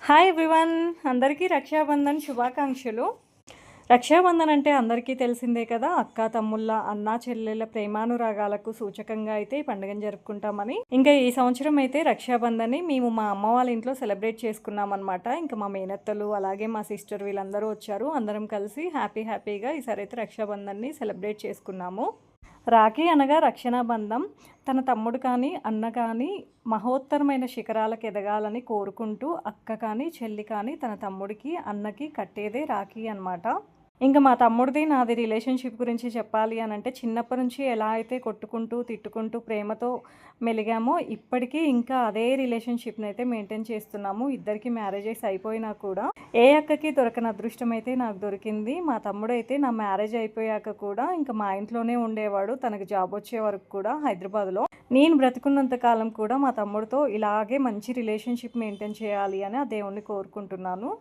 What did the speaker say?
Hi everyone, అందరికీ రక్షాబంధన్ శుభాకాంక్షలు. రక్షాబంధన్ అంటే అందరికీ తెలిసిందే కదా, అక్క తమ్ముళ్ళ అన్నా చెల్లెళ్ళ ప్రేమానురాగాలకు సూచకంగా అయితే ఈ పండుగను జరుపుకుంటామని. ఇంకా ఈ సంవత్సరం అయితే రక్షాబంధన్ని మేము మా అమ్మ వాళ్ళ ఇంట్లో సెలబ్రేట్ చేసుకున్నాం అనమాట. ఇంకా మా మేనత్తలు అలాగే మా సిస్టర్ వీళ్ళందరూ వచ్చారు. అందరం కలిసి హ్యాపీగా ఈసారి అయితే రక్షాబంధన్ని సెలబ్రేట్ చేసుకున్నాము. రాఖీ అనగా రక్షణ బంధం. తన తమ్ముడు కానీ అన్న కానీ మహోత్తరమైన శిఖరాలకు ఎదగాలని కోరుకుంటూ అక్క కానీ చెల్లి కానీ తన తమ్ముడికి అన్నకి కట్టేదే రాఖీ అన్నమాట. ఇంకా మా తమ్ముడిది నాది రిలేషన్షిప్ గురించి చెప్పాలి అని అంటే, చిన్నప్పటి నుంచి ఎలా అయితే కొట్టుకుంటూ తిట్టుకుంటూ ప్రేమతో మెలిగామో ఇప్పటికీ ఇంకా అదే రిలేషన్షిప్ని అయితే మెయింటైన్ చేస్తున్నాము. ఇద్దరికి మ్యారేజెస్ అయిపోయినా కూడా ఏ అక్కకి దొరకని అదృష్టం అయితే నాకు దొరికింది. మా తమ్ముడు అయితే నా మ్యారేజ్ అయిపోయాక కూడా ఇంకా మా ఇంట్లోనే ఉండేవాడు. తనకు జాబ్ వచ్చే వరకు కూడా హైదరాబాద్లో. నేను బ్రతుకున్నంత కాలం కూడా మా తమ్ముడితో ఇలాగే మంచి రిలేషన్షిప్ మెయింటైన్ చేయాలి అని ఆ దేవుణ్ణి కోరుకుంటున్నాను.